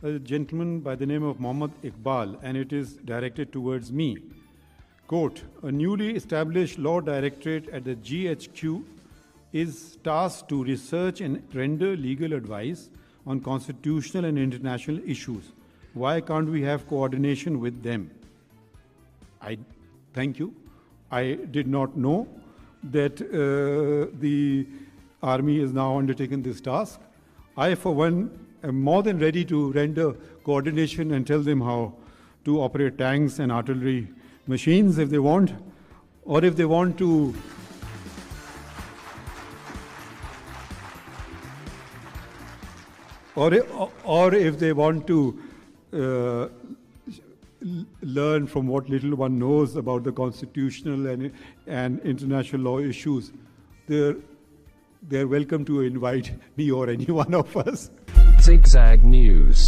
a gentleman by the name of Mohammad Iqbal, and it is directed towards me. Quote, a newly established law directorate at the GHQ is tasked to research and render legal advice on constitutional and international issues. Why can't we have coordination with them? Thank you. I did not know that the army is now undertaking this task. I, for one, am more than ready to render coordination and tell them how to operate tanks and artillery machines if they want, or if they want to or if they want to learn from what little one knows about the constitutional and international law issues, they're welcome to invite me or any one of us. Zigzag News.